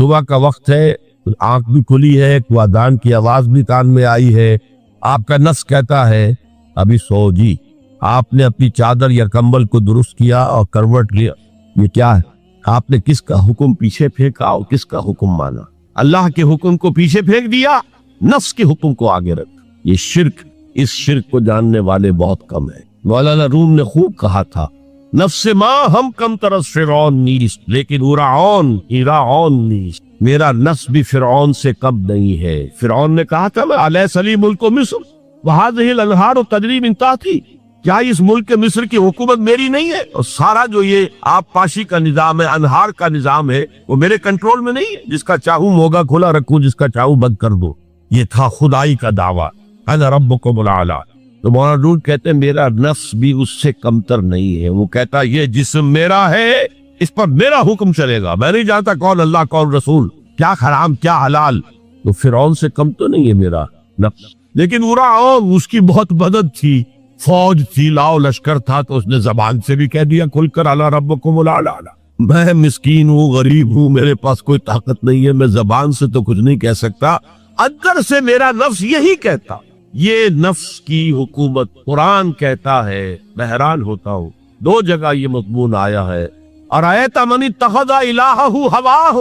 صبح کا وقت ہے، آنکھ بھی کھلی ہے، اذان کی آواز بھی کان میں آئی ہے، آپ کا نفس کہتا ہے ابھی سو جی۔ آپ نے اپنی چادر یا کمبل کو درست کیا اور کروٹ لیا، یہ کیا ہے؟ آپ نے کس کا حکم پیچھے پھینکا اور کس کا حکم مانا؟ اللہ کے حکم کو پیچھے پھینک دیا، نفس کے حکم کو آگے رکھ۔ یہ شرک، اس شرک کو جاننے والے بہت کم ہیں۔ مولانا روم نے خوب کہا تھا، نفس ما ہم کم ترس فرعون نیست لیکن ایرعون نیست، میرا نفس بھی فرعون سے کم نہیں ہے۔ فرعون نے کہا تھا الیس لی ملک مصر وہذہ الانہار تجری من تحتی، کیا اس ملک مصر کی حکومت میری نہیں ہے؟ اور سارا جو یہ آب پاشی کا نظام ہے، انہار کا نظام ہے، وہ میرے کنٹرول میں نہیں ہے؟ جس کا چاہوں موگا کھلا رکھوں، جس کا چاہوں بند کر دو۔ یہ تھا خدائی کا دعویٰ، انا ربکم الاعلی۔ تو مولانا روم کہتے ہیں میرا نفس بھی اس سے کمتر نہیں ہے۔ وہ کہتا یہ جسم میرا ہے، اس پر میرا حکم چلے گا، میں نہیں جانتا کون اللہ کون رسول، کیا حرام کیا حلال۔ تو فرعون سے کم تو نہیں ہے میرا نفس، لیکن فرعون اس کی بہت مدد تھی، فوج تھی، لاؤ لشکر تھا، تو اس نے زبان سے بھی کہہ دیا کھل کر الا ربکم الاعلی۔ میں مسکین ہوں، غریب ہوں، میرے پاس کوئی طاقت نہیں ہے، میں زبان سے تو کچھ نہیں کہہ سکتا، اندر سے میرا نفس یہی کہتا۔ یہ نفس کی حکومت قرآن کہتا ہے، میں حیران ہوتا ہوں، دو جگہ یہ مضمون آیا ہے، ارأیت من اتخذ الہہ ہواہ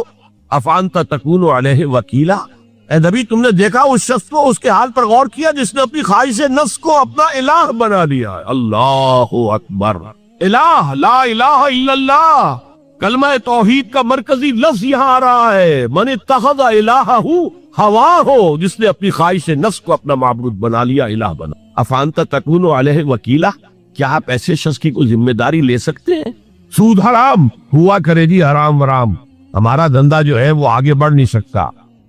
افانت تکون علیہ وکیلا۔ اے نبی تم نے دیکھا اس شخص کو، اس کے حال پر غور کیا جس نے اپنی خواہش نفس کو اپنا الہ بنا لیا ہے۔ اللہ اکبر، الہ لا الہ الا اللہ، کلمہ توحید کا مرکزی لفظ یہاں آ رہا ہے، من اتخذ الہہ ہواہ، جس نے اپنی خواہش نفس کو اپنا معبود بنا لیا، الہ بنا۔ افانت تکون علیہ وکیلا، کیا آپ ایسے شخص کی کوئی ذمہ داری لے سکتے ہیں؟ سود حرام ہوا کرے جی، حرام ورام، ہمارا دھندا جو ہے وہ آگے بڑھ نہیں سکتا۔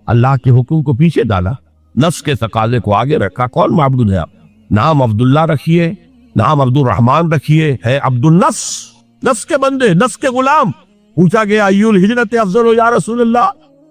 اللہ کے حکم کو پیچھے ڈالا، نفس کے تقاضے کو آگے رکھا۔ کون معبود ہے آپ؟ نام عبداللہ رکھیے، نام عبد الرحمن رکھیے، ہے عبد النفس، نفس کے بندے، نفس کے غلام۔ پوچھا گیا ایو الہجرت افضل یا رسول اللہ،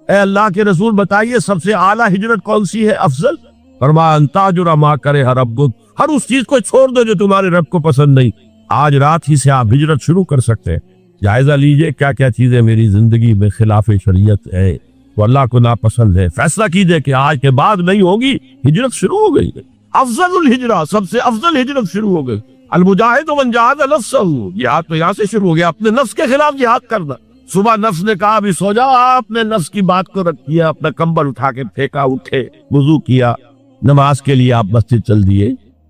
اے اللہ کے رسول بتائیے سب سے اعلیٰ ہجرت کون سی ہے، افضل؟ فرمایا ان تاجر ما کرے ربک، ہر اس چیز کو چھوڑ دو جو تمہارے رب کو پسند نہیں۔ آج رات ہی سے آپ ہجرت شروع کر سکتے ہیں۔ جائزہ لیجئے کیا کیا چیزیں میری زندگی میں خلاف شریعت ہے، وہ اللہ کو ناپسند ہے، فیصلہ کیجئے کہ آج کے بعد نہیں ہوگی، ہجرت شروع ہو گئی ہے۔ افضل الہجرہ، سب سے افضل ہجرت شروع ہو گئی۔ المجاہد من جاہد نفسہ، جہاد تو یہاں سے شروع ہو گیا، اپنے نفس کے خلاف جہاد کرنا۔ صبح نفس نے کہا ابھی سو جاؤ، آپ نے نفس کی بات کو رکھ دیا، اپنا کمبل اٹھا کے پھینکا، اٹھے، وضو کیا، نماز کے لیے آپ مسجد چل دیے،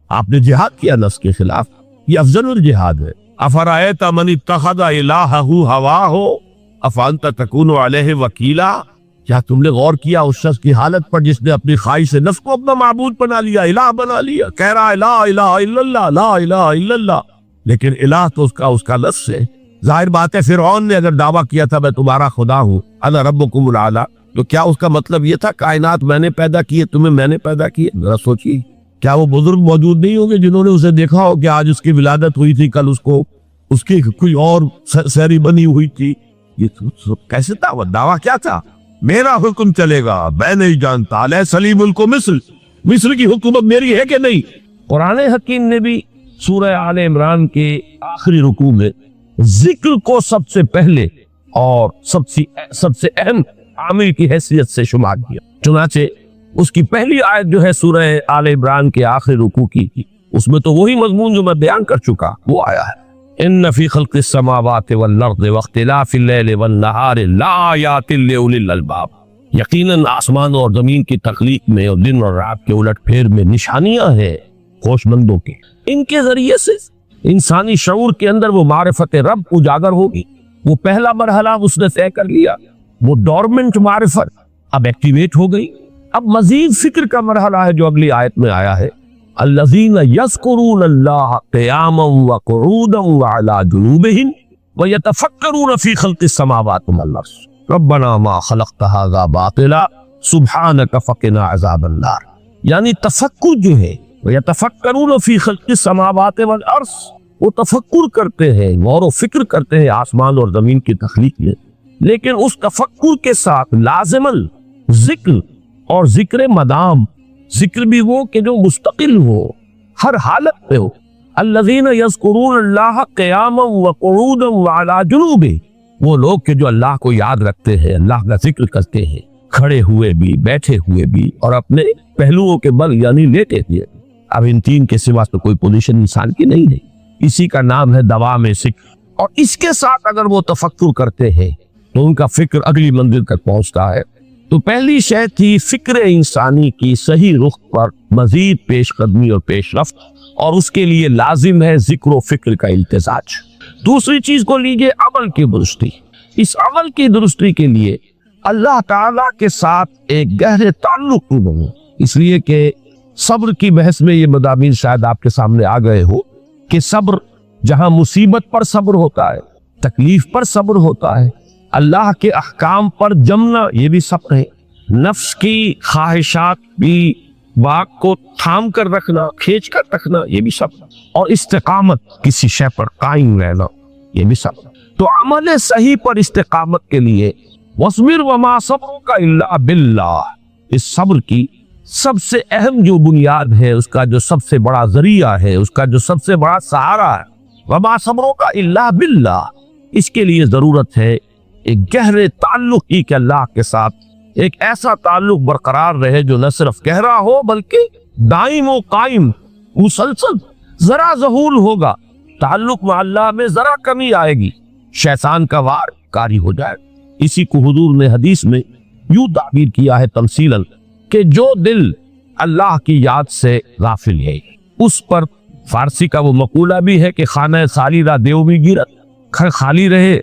آپ نے جہاد کیا نفس کے خلاف۔ یہ افضل الجہاد ہے۔ افرأیت من اتخذ الہہ ہواہ افانت تکون علیہ وکیلا، کیا تم نے غور کیا اس شخص کی حالت پر جس نے اپنی خواہش سے نفس کو اپنا معبود بنا لیا، الہ بنا لیا، کہہ رہا ہے لا الہ الا اللہ، لا الہ الا اللہ، لیکن الہ تو اس کا لفظ ہے۔ ظاہر بات ہے فرعون نے اگر دعویٰ کیا تھا میں تمہارا خدا ہوں، انا ربکم الاعلی، تو کیا اس کا مطلب یہ تھا کائنات میں نے پیدا کی ہے، تمہیں میں نے پیدا کی ہے؟ ذرا سوچیے، کیا وہ بزرگ موجود نہیں ہوں گے جنہوں نے اسے دیکھا ہو کہ آج اس کی ولادت ہوئی تھی، کل اس کی کوئی اور سیری بنی ہوئی تھی؟ یہ کیسے تھا؟ وہ دعویٰ کیا تھا؟ میرا حکم چلے گا، میں نہیں جانتا، علیہ سلیم ملک مصر کی حکومت میری ہے کہ نہیں؟ قرآن حکیم نے بھی سورہ آل عمران کے آخری رکوع میں ذکر کو سب سے پہلے اور سب سے اہم عامل کی حیثیت سے شمار کیا۔ چنانچہ اس کی پہلی آیت جو ہے سورہ آل عمران کے آخری رکوع کی، اس میں تو وہی مضمون جو میں بیان کر چکا وہ آیا ہے، ان فی خلق السماوات والارض واختلاف اللیل والنہار لآیات لأولی الالباب، یقیناً آسمان اور زمین کی تخلیق میں اور دن اور رات کے الٹ پھیر میں نشانیاں ہیں ہوش مندوں کی، ان کے ذریعے سے انسانی شعور کے اندر وہ معرفت رب اجاگر ہوگی۔ وہ پہلا مرحلہ اس نے طے کر لیا، وہ ڈورمنٹ معرفت اب ایکٹیویٹ ہو گئی۔ اب مزید فکر کا مرحلہ ہے جو اگلی آیت میں آیا ہے، الذین یذکرون اللہ قیاما وقعودا وعلی جنوبہم ویتفکرون فی خلق السماوات والارض ربنا ما خلقت ھذا باطلا سبحانک فقنا عذاب النار۔ یعنی تفکر جو ہے، ویتفکرون فی خلق السماوات والارض، وہ تفکر کرتے ہیں، غور و فکر کرتے ہیں آسمان اور زمین کی تخلیق میں، لیکن اس تفکر کے ساتھ لازماً ذکر، اور ذکر مدام، ذکر بھی وہ کہ جو مستقل ہو، ہر حالت پہ ہو۔ الذین یذکرون اللہ قیاما وقعودا وعلی جنوبہم، وہ لوگ کہ جو اللہ کو یاد رکھتے ہیں، اللہ کا ذکر کرتے ہیں، کھڑے ہوئے بھی، بیٹھے ہوئے بھی، اور اپنے پہلوؤں کے بل یعنی لیٹے ہوئے بھی۔ اب ان تین کے سوا تو کوئی پوزیشن انسان کی نہیں ہے، اسی کا نام ہے دوام ذکر۔ اور اس کے ساتھ اگر وہ تفکر کرتے ہیں تو ان کا فکر اگلی منزل تک پہنچتا ہے۔ تو پہلی شے تھی فکر انسانی کی صحیح رخ پر مزید پیش قدمی اور پیش رفت، اور اس کے لیے لازم ہے ذکر و فکر کا امتزاج۔ دوسری چیز کو لیجئے عمل کی درستی۔ اس عمل کی درستی کے لیے اللہ تعالیٰ کے ساتھ ایک گہرے تعلق کو بنو، اس لیے کہ صبر کی بحث میں یہ مضامین شاید آپ کے سامنے آ گئے ہو کہ صبر جہاں مصیبت پر صبر ہوتا ہے، تکلیف پر صبر ہوتا ہے، اللہ کے احکام پر جمنا یہ بھی صبر ہے، نفس کی خواہشات بھی واق کو تھام کر رکھنا، کھینچ کر رکھنا یہ بھی صبر، اور استقامت کسی شے پر قائم رہنا یہ بھی صبر۔ تو عمل صحیح پر استقامت کے لیے وَاصْبِرْ وَمَا صَبْرُكَ إِلَّا بِاللَّهِ، اس صبر کی سب سے اہم جو بنیاد ہے، اس کا جو سب سے بڑا ذریعہ ہے، اس کا جو سب سے بڑا سہارا ہے، وَمَا صَبْرُكَ إِلَّا بِاللَّهِ، اس کے لیے ضرورت ہے ایک گہرے تعلق کی کہ اللہ کے ساتھ ایک ایسا تعلق برقرار رہے جو نہ صرف گہرا ہو بلکہ دائم و قائم مسلسل۔ ذرا ظہول ہوگا تعلق مع اللہ میں، ذرا کمی آئے گی شیطان کا وار کاری ہو جائے گا۔ اسی کو حضور نے حدیث میں یوں تعبیر کیا ہے تمثیلاً کہ جو دل اللہ کی یاد سے غافل ہے اس پر، فارسی کا وہ مقولہ بھی ہے کہ خانہ خالی را دیو بھی گیرت، گھر خالی رہے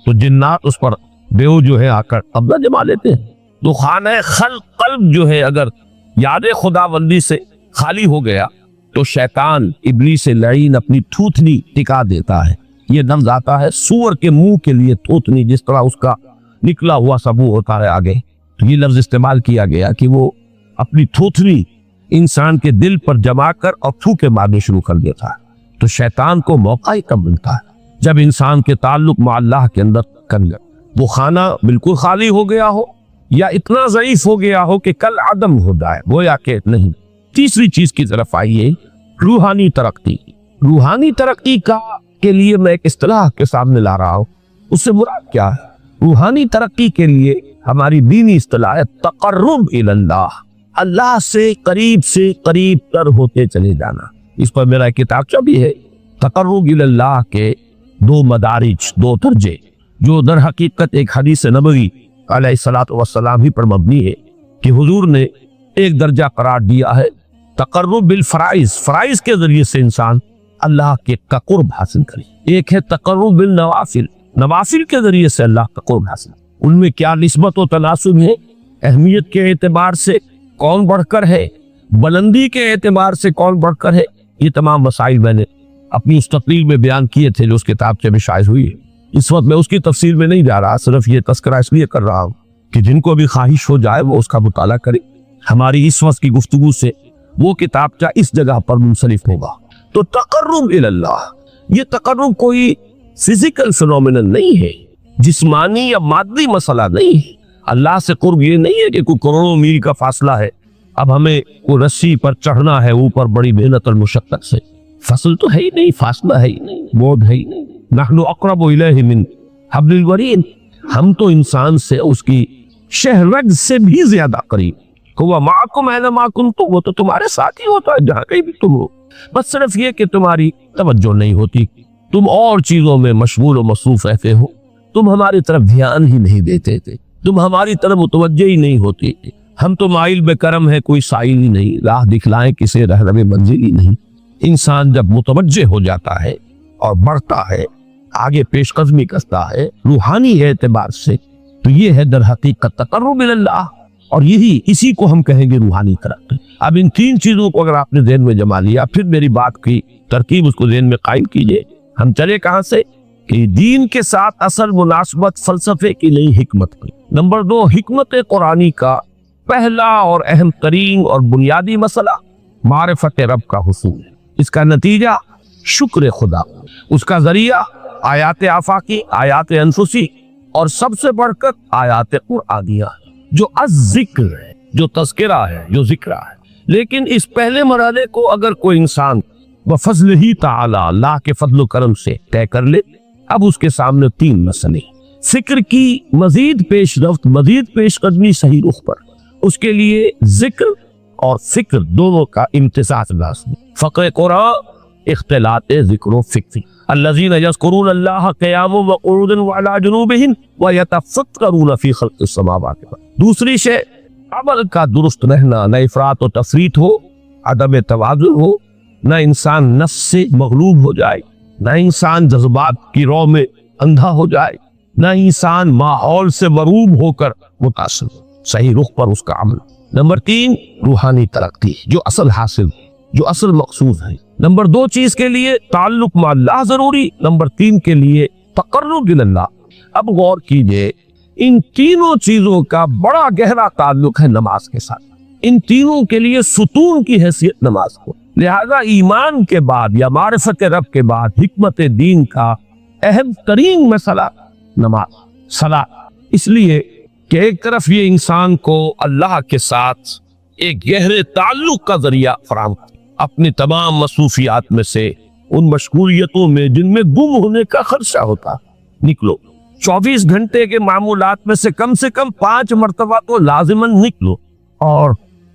تو جنات اس پر دیو جو ہے آ کر قبضہ جما لیتے ہیں۔ تو خانہ قلب جو ہے اگر یاد خداوندی سے خالی ہو گیا تو شیطان ابلیس لعین اپنی تھوتنی ٹکا دیتا ہے۔ یہ لفظ آتا ہے سور کے منہ کے لیے تھوتنی، جس طرح اس کا نکلا ہوا سبو ہوتا ہے آگے، تو یہ لفظ استعمال کیا گیا کہ وہ اپنی تھوتنی انسان کے دل پر جما کر اور تھوکے مارنے شروع کر دیتا ہے۔ تو شیطان کو موقع ہی کب ملتا ہے جب انسان کے تعلق مع اللہ کے اندر کمی، وہ خانہ بالکل خالی ہو گیا ہو یا اتنا ضعیف ہو گیا ہو کہ کل عدم ہو جائے، گویا کہ نہیں۔ تیسری چیز کی طرف آئیے، روحانی ترقی۔ روحانی ترقی کے لیے میں ایک اصطلاح کے سامنے لا رہا ہوں، اس سے مراد کیا ہے؟ روحانی ترقی کے لیے ہماری دینی اصطلاح ہے تقرب الی اللہ، اللہ سے قریب تر ہوتے چلے جانا۔ اس پر میرا ایک کتابچہ بھی ہے، تقرب الی اللہ کے دو مدارج، دو درجے، جو در حقیقت ایک حدیث نبوی علیہ الصلوۃ والسلام ہی پر مبنی ہے کہ حضور نے ایک درجہ قرار دیا ہے تقرب بالفرائض، فرائض کے ذریعے سے انسان اللہ کے کا قرب حاصل کرے۔ ایک ہے تقرب بالنوافل، نوافل کے ذریعے سے اللہ کا قرب حاصل۔ ان میں کیا نسبت و تناسب ہے؟ اہمیت کے اعتبار سے کون بڑھ کر ہے، بلندی کے اعتبار سے کون بڑھ کر ہے، یہ تمام مسائل میں نے اپنی اس تقریر میں بیان کیے تھے جو اس کتاب سے بھی شائع ہوئی ہے۔ اس وقت میں اس کی تفصیل میں نہیں جا رہا، صرف یہ تذکرہ اس لیے کر رہا ہوں کہ جن کو بھی خواہش ہو جائے وہ اس کا مطالعہ کرے۔ ہماری اس وقت کی گفتگو سے وہ کتابچہ اس جگہ پر منسلک ہوگا۔ تو تقرب الی اللہ، یہ تقرب کوئی فزیکل فینومینل نہیں ہے، جسمانی یا مادی مسئلہ نہیں ہے۔ اللہ سے قرب یہ نہیں ہے کہ کوئی کروڑوں میل کا فاصلہ ہے، اب ہمیں کوئی رسی پر چڑھنا ہے اوپر بڑی محنت اور مشقت سے، فصل تو ہے ہی نہیں، فاصلہ ہے ہی نہیں، موت ہے ہی نہیں۔ نحن اقرب الیہ من حبل الورید، ہم تو انسان سے اس کی شہرگ سے بھی زیادہ قریب۔ ہوا معکم اینما کنتم، وہ تو تمہارے ساتھ ہی ہوتا ہے جہاں کہیں بھی تم ہو، بس صرف یہ کہ تمہاری توجہ نہیں ہوتی، تم اور چیزوں میں مشغول و مصروف رہتے ہو، تم ہماری طرف دھیان ہی نہیں دیتے تھے، تم ہماری طرف متوجہ ہی نہیں ہوتی۔ ہم تو مائل بے کرم ہے، کوئی سائل ہی نہیں، راہ دکھلائیں کسے رہنم منزل ہی نہیں۔ انسان جب متوجہ ہو جاتا ہے اور بڑھتا ہے، آگے پیش قدمی کرتا ہے روحانی اعتبار سے، تو یہ ہے در حقیقت تقرب الی اللہ، اور اسی کو ہم کہیں گے روحانی ترقی۔ اب ان تین چیزوں کو اگر آپ نے ذہن میں جما لیا، پھر میری بات کی ترکیب اس کو ذہن میں قائم کیجئے۔ ہم چلے کہاں سے؟ کہ دین کے ساتھ اصل مناسبت فلسفے کی نہیں، حکمت کی۔ نمبر 2، حکمت قرآنی کا پہلا اور اہم ترین اور بنیادی مسئلہ معرفت رب کا حصول ہے، اس کا نتیجہ شکر خدا، اس کا ذریعہ آیات آفاقی، آیات انفسی، اور سب سے بڑھ کر آیات قرآنیہ جو الذکر ہے، جو تذکرہ ہے، جو ذکر ہے۔ لیکن اس پہلے مرحلے کو اگر کوئی انسان بفضل ہی تعالی، اللہ کے فضل و کرم سے طے کر لے، اب اس کے سامنے تین مسئلے، فکر کی مزید پیش رفت، مزید پیش قدمی صحیح رخ پر، اس کے لیے ذکر اور فکر دونوں کا امتزاج لازمی۔ فقہ قرآن اختلاط ذکر و فکر۔ الذین یذکرون اللہ قیاما وقعودا وعلی جنوبہم ویتفکرون فی خلق السماوات والارض۔ دوسری شے عمل کا درست رہنا، نہ افراط و تفریط ہو، عدم توازن ہو، نہ انسان نفس سے مغلوب ہو جائے، نہ انسان جذبات کی رو میں اندھا ہو جائے، نہ انسان ماحول سے مروب ہو کر متاثر ہو، صحیح رخ پر اس کا عمل۔ نمبر 3 روحانی ترقی، جو اصل حاصل، جو اصل مقصود ہے۔ نمبر 2 چیز کے لیے تعلق مع اللہ ضروری، نمبر 3 کے لیے تقرب اللہ۔ اب غور کیجئے، ان تینوں چیزوں کا بڑا گہرا تعلق ہے نماز کے ساتھ، ان تینوں کے لیے ستون کی حیثیت نماز کو۔ لہذا ایمان کے بعد یا معرفت رب کے بعد حکمت دین کا اہم ترین مسئلہ نماز، صلاۃ، اس لیے کہ ایک طرف یہ انسان کو اللہ کے ساتھ ایک گہرے تعلق کا ذریعہ فراہم کرتا، اپنی تمام مصروفیات میں سے، ان مشغولیتوں میں جن میں گم ہونے کا خدشہ ہوتا، نکلو۔ 24 گھنٹے کے معمولات میں سے کم 5 مرتبہ تو لازماً نکلو اور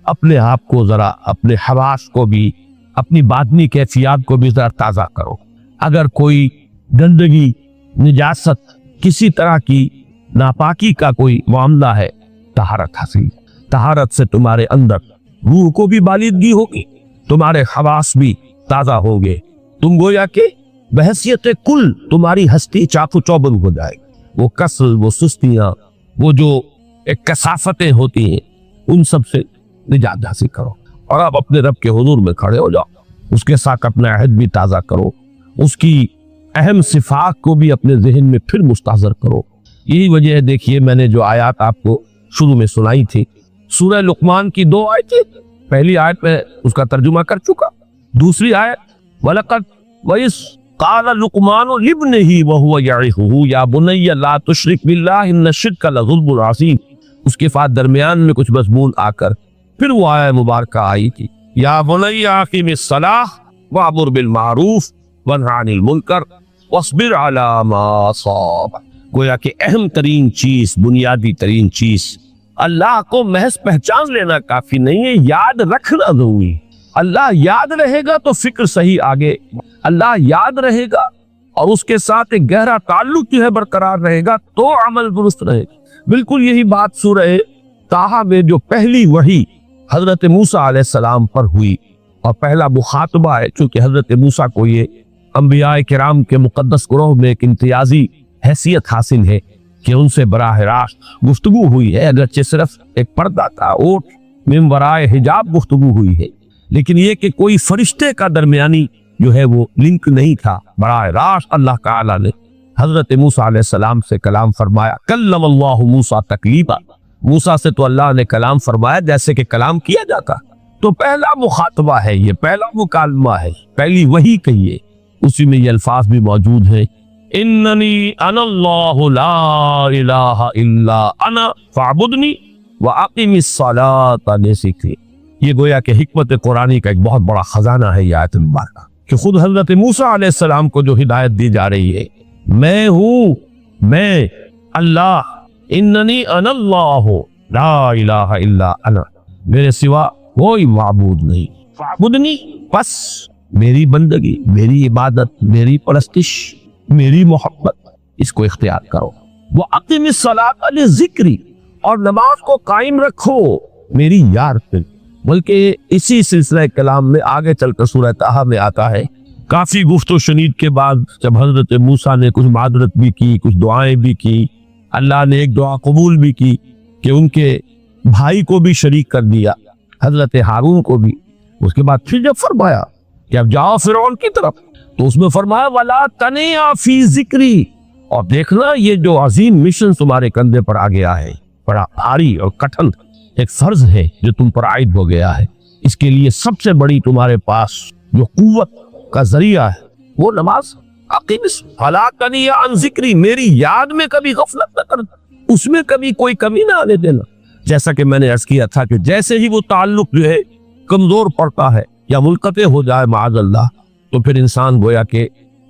اپنے آپ کو ذرا، اپنے حواس کو بھی، اپنی باطنی کیفیات کو بھی ذرا تازہ کرو۔ اگر کوئی گندگی، نجاست، کسی طرح کی ناپاکی کا کوئی معاملہ ہے، طہارت حاصل۔ طہارت سے تمہارے اندر روح کو بھی بالیدگی ہوگی، تمہارے حواس بھی تازہ ہوں گے، تم گویا کہ بحیثیت کل تمہاری ہستی چاق و چوبند ہو جائے گی۔ وہ کسل، وہ سستیاں، وہ جو ایک کثافتیں ہوتی ہیں، ان سب سے نجات حاصل کرو، اور اب اپنے رب کے حضور میں کھڑے ہو جاؤ، اس کے ساتھ اپنا عہد بھی تازہ کرو، اس کی اہم صفات کو بھی اپنے ذہن میں پھر مستحضر کرو۔ یہی وجہ ہے، دیکھیے میں نے جو آیات آپ کو شروع میں سنائی تھی، سورہ لقمان کی 2 آیتیں، پہلی آیت میں اس کا ترجمہ کر چکا، دوسری آیت وَلَقَدْ وَإِذْ قَالَ لُقْمَانُ لِابْنِهِ وَهُوَ يَعِظُهُ يَا بُنَيَّ لَا تُشْرِكْ بِاللَّهِ إِنَّ الشِّرْكَ لَظُلْمٌ عَظِيمٌ۔ اس کے بعد درمیان میں کچھ مضمون آ کر پھر وہ آیت مبارکہ آئی تھی، یا بنی اقیم الصلاۃ وامر بالمعروف وانہ عن المنکر واصبر علی ما اصابک۔ گویا کہ اہم ترین چیز، بنیادی ترین چیز، اللہ کو محض پہچان لینا کافی نہیں ہے، یاد رکھنا ضروری۔ اللہ یاد رہے گا تو فکر صحیح آگے، اللہ یاد رہے گا اور اس کے ساتھ ایک گہرا تعلق جو ہے برقرار رہے گا تو عمل درست رہے گا۔ بالکل یہی بات سورہ طٰہٰ میں جو پہلی وحی حضرت موسیٰ علیہ السلام پر ہوئی، اور پہلا مخاطبہ ہے، چونکہ حضرت موسیٰ کو یہ انبیاء کرام کے مقدس گروہ میں ایک امتیازی حیثیت حاصل ہے کہ ان سے براہ راست گفتگو ہوئی ہے، اگرچہ صرف ایک پردہ تھا، اوٹ من ورائے حجاب گفتگو ہوئی ہے، لیکن یہ کہ کوئی فرشتے کا درمیانی جو ہے وہ لنک نہیں تھا، براہ راست اللہ تعالی نے حضرت موسیٰ علیہ السلام سے کلام فرمایا۔ کلم اللہ موسیٰ تکلیما، موسیٰ سے تو اللہ نے کلام فرمایا جیسے کہ کلام کیا جاتا، تو پہلا مخاطبہ ہے، یہ پہلا مکالمہ ہے، پہلی وحی کہیے، اسی میں یہ الفاظ بھی موجود ہیں، اننی انا اللہ لا الہ الا انا فاعبدنی واقم الصلاۃ لذکری۔ یہ گویا کہ حکمت قرآنی کا ایک بہت بڑا خزانہ ہے یہ آیت مبارکہ، کہ خود حضرت موسیٰ علیہ السلام کو جو ہدایت دی جا رہی ہے، میں ہوں، میں اللہ، اننی انا اللہ لا الہ الا انا، میرے سوا کوئی معبود نہیں، فاعبدنی، بس میری بندگی، میری عبادت، میری پرستش، میری محبت، اس کو اختیار کرو۔ وَأَقِمِ الصَّلَاةَ لِذِكْرِي، اور نماز کو قائم رکھو میری یاد پہ۔ بلکہ اسی سلسلہ کلام میں آگے چل کر سورہ طٰہٰ میں آتا ہے، کافی گفت و شنید کے بعد جب حضرت موسیٰ نے کچھ معذرت بھی کی، کچھ دعائیں بھی کی، اللہ نے ایک دعا قبول بھی کی کہ ان کے بھائی کو بھی شریک کر دیا، حضرت ہارون کو بھی۔ اس کے بعد پھر جب فرمایا کہ اب جاؤ فرعون کی طرف، تو اس میں فرمایا وَلَا تَنِعَ فِي ذِكْرِي، اور دیکھنا یہ جو عظیم مشن تمہارے کندھے پر آ گیا ہے، بڑا بھاری اور کٹھن ایک فرض ہے جو تم پر عائد ہو گیا ہے، اس کے لیے سب سے بڑی تمہارے پاس جو قوت کا ذریعہ ہے وہ نماز۔ اقیم فَلَا تَنِعَ عَنْ ذِكْرِي، میری یاد میں کبھی غفلت نہ کرنا، اس میں کبھی کوئی کمی نہ آنے دینا۔ جیسا کہ میں نے عرض کیا تھا کہ جیسے ہی وہ تعلق جو ہے کمزور پڑتا ہے یا منقطع ہو جائے معاذ اللہ، تو پھر انسان گویا کہ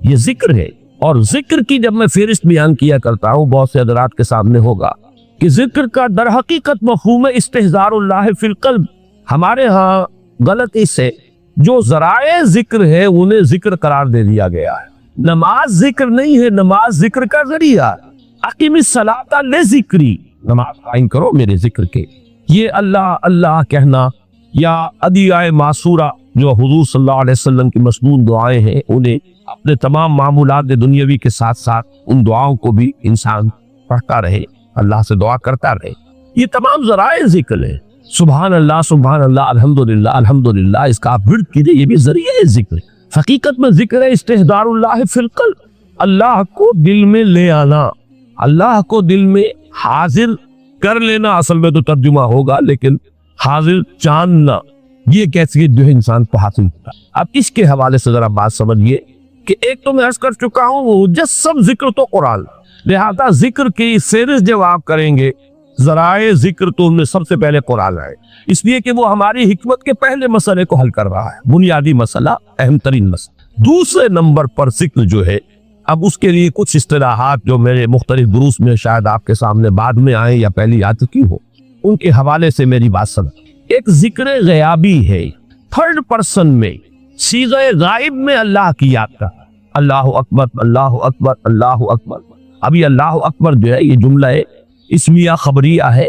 یہ ذکر ہے. اور ذکر کی جب میں فہرست بیان کیا کرتا ہوں بہت سے حضرات کے سامنے ہوگا کہ ذکر کا در حقیقت مفہوم استحضار اللہ فی القلب. ہمارے ہاں غلطی سے جو ذرائع ذکر ہے انہیں ذکر قرار دے دیا گیا ہے. نماز ذکر نہیں ہے، نماز ذکر کا ذریعہ. اقیم الصلاۃ لذکری، نماز قائم کرو میرے ذکر کے. یہ اللہ اللہ کہنا یا ادعیائے معصورہ جو حضور صلی اللہ علیہ وسلم کی مسنون دعائیں ہیں، انہیں اپنے تمام معمولات دنیاوی کے ساتھ ساتھ ان دعاؤں کو بھی انسان پڑھتا رہے، اللہ سے دعا کرتا رہے. یہ تمام ذرائع ذکر ہے. سبحان اللہ، الحمدللہ الحمدللہ، اس کا آپ ورد کیجئے، یہ بھی ذریعہ ذکر ہے. حقیقت میں ذکر ہے استحضار اللہ فی القلب، اللہ کو دل میں لے آنا، اللہ کو دل میں حاضر کر لینا. اصل میں تو ترجمہ ہوگا، لیکن حاضر جاننا یہ کیفیت جو ہے انسان کو حاصل ہوتا ہے. اب اس کے حوالے سے ذرا بات سمجھیے کہ ایک تو میں عرض کر چکا ہوں مجسم ذکر تو قرآن، لہذا ذکر کی فہرست جب آپ کریں گے ذرائع ذکر تو ان میں سب سے پہلے قرآن ہے، اس لیے کہ وہ ہماری حکمت کے پہلے مسئلے کو حل کر رہا ہے، بنیادی مسئلہ، اہم ترین مسئلہ. دوسرے نمبر پر ذکر جو ہے، اب اس کے لیے کچھ اصطلاحات جو میرے مختلف دروس میں شاید آپ کے سامنے بعد میں آئیں یا پہلی آ چکی ہو، ان کے حوالے سے میری بات سمجھ. ایک ذکر غیابی ہے، تھرڈ پرسن میں، صیغہ غائب میں اللہ کی یاد کا، اللہ اکبر اللہ اکبر اللہ اکبر. ابھی اللہ اکبر جو ہے یہ جملہ ہے اسمیہ خبریہ ہے،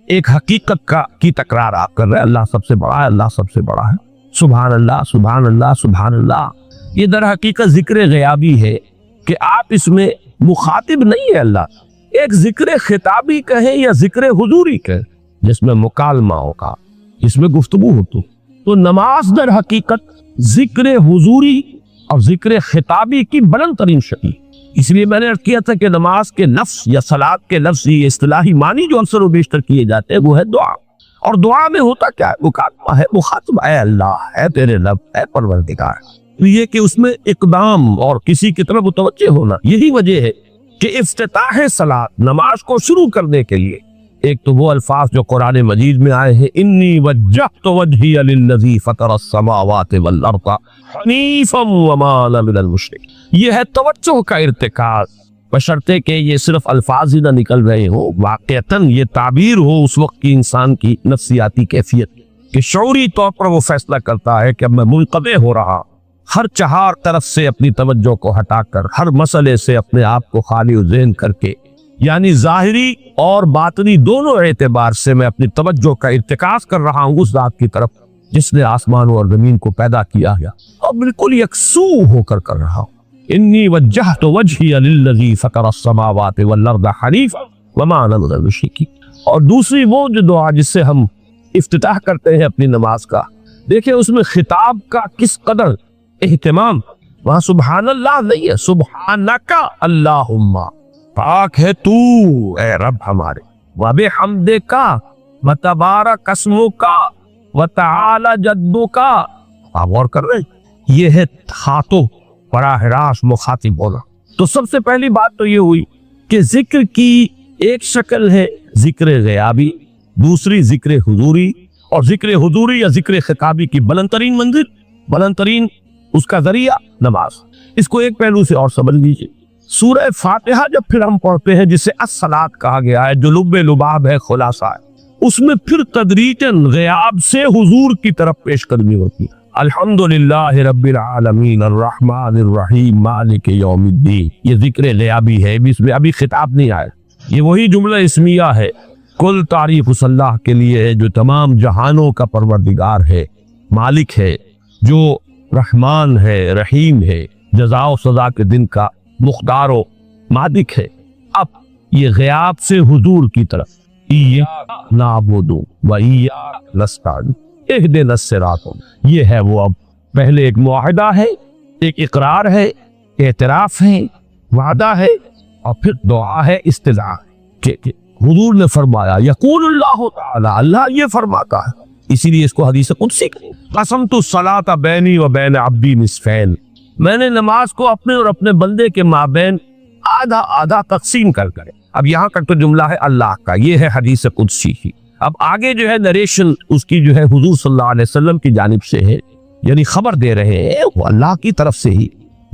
ایک حقیقت کی تکرار آپ کر رہے ہیں، اللہ سب سے بڑا ہے، اللہ سب سے بڑا ہے. سبحان اللہ سبحان اللہ سبحان اللہ. یہ در حقیقت ذکر غیابی ہے کہ آپ اس میں مخاطب نہیں ہے اللہ، ایک ذکر خطابی کہیں یا ذکر حضوری کہیں جس میں مکالمہ ہوگا، اس میں گفتگو ہوتی. تو نماز در حقیقت ذکر حضوری اور ذکر خطابی کی بلند ترین شکل. اس لیے میں نے عرض کیا تھا کہ نماز کے لفظ یا صلاۃ کے لفظ یہ اصطلاحی معنی جو اکثر و بیشتر کیے جاتے ہیں وہ ہے دعا. اور دعا میں ہوتا کیا ہے؟ مکالمہ ہے، مخاطب ہے اللہ، ہے تیرے رب، ہے پروردگار. یہ کہ اس میں اقدام اور کسی کی طرف متوجہ ہونا. یہی وجہ ہے کہ افتتاح صلاۃ، نماز کو شروع کرنے کے لیے ایک تو وہ الفاظ جو قرآن مجید میں آئے ہیں، انی وجہت وجہی للذی فطر السماوات والارض حنیفا وما انا من المشرکین. یہ ہے توجہ کا ارتکاز، بشرطے کہ یہ صرف الفاظ ہی نہ نکل رہے ہوں، واقعتاً یہ تعبیر ہو اس وقت کی انسان کی نفسیاتی کیفیت کہ شعوری طور پر وہ فیصلہ کرتا ہے کہ اب میں منقطع ہو رہا، ہر چہار طرف سے اپنی توجہ کو ہٹا کر، ہر مسئلے سے اپنے آپ کو خالی ذہن کر کے، یعنی ظاہری اور باطنی دونوں اعتبار سے میں اپنی توجہ کا ارتکاز کر رہا ہوں اس ذات کی طرف جس نے آسمانوں اور زمین کو پیدا کیا ہے، اور بالکل یکسو ہو کر رہا ہوں. انی وجہت وجہی للذی فطر السماوات والارض حنیفا وما انا من المشرکین. اور دوسری وہ جو دعا جس سے ہم افتتاح کرتے ہیں اپنی نماز کا، دیکھیں اس میں خطاب کا کس قدر اہتمام. وہاں سبحان اللہ نہیں ہے، سبحانک اللہم، پاک ہے تو اے رب ہمارے، وبحمدک وتبارک اسمک وتعالی جدک. آپ غور کر رہے ہیں، یہ ہے ہاتھوں براہ راست مخاطب ہونا. تو سب سے پہلی بات تو یہ ہوئی کہ ذکر کی ایک شکل ہے ذکر غیابی، دوسری ذکر حضوری، اور ذکر حضوری یا ذکر خطابی کی بلند ترین منزل، بلند ترین اس کا ذریعہ نماز. اس کو ایک پہلو سے اور سمجھ لیجیے. سورہ فاتحہ جب پھر ہم پڑھتے ہیں جسے الصلاۃ کہا گیا ہے، جو لب لباب ہے، خلاصہ ہے، اس میں پھر تدریجاً غیاب سے حضور کی طرف پیش قدمی ہوتی ہے. الحمدللہ رب العالمین الرحمن الرحیم مالک یوم الدین. یہ ذکر غیابی ہے، اس میں ابھی خطاب نہیں آیا. یہ وہی جملہ اسمیہ ہے، کل تعریف اس اللہ کے لیے ہے جو تمام جہانوں کا پروردگار ہے، مالک ہے، جو رحمان ہے، رحیم ہے، جزا و سزا کے دن کا مختار و مالک ہے. اب یہ غیاب سے حضور کی طرف، ایاک نعبد و ایاک نستعین اہدنا الصراط. یہ ہے وہ. اب پہلے ایک معاہدہ ہے، ایک اقرار ہے، اعتراف ہے، وعدہ ہے، اور پھر دعا ہے، استدعاء کہ حضور نے فرمایا، یقول اللہ تعالی، اللہ یہ فرماتا ہے. اسی لیے اس کو حدیث قدسی قسمت الصلاۃ بینی و بین عبدی نصفین، میں نے نماز کو اپنے اور اپنے بندے کے مابین آدھا آدھا تقسیم کر. اب یہاں تک تو جملہ ہے اللہ کا، یہ ہے حدیث قدسی ہی. اب آگے جو ہے نریشن اس کی جو ہے حضور صلی اللہ علیہ وسلم کی جانب سے ہے، یعنی خبر دے رہے ہیں وہ اللہ کی طرف سے ہی.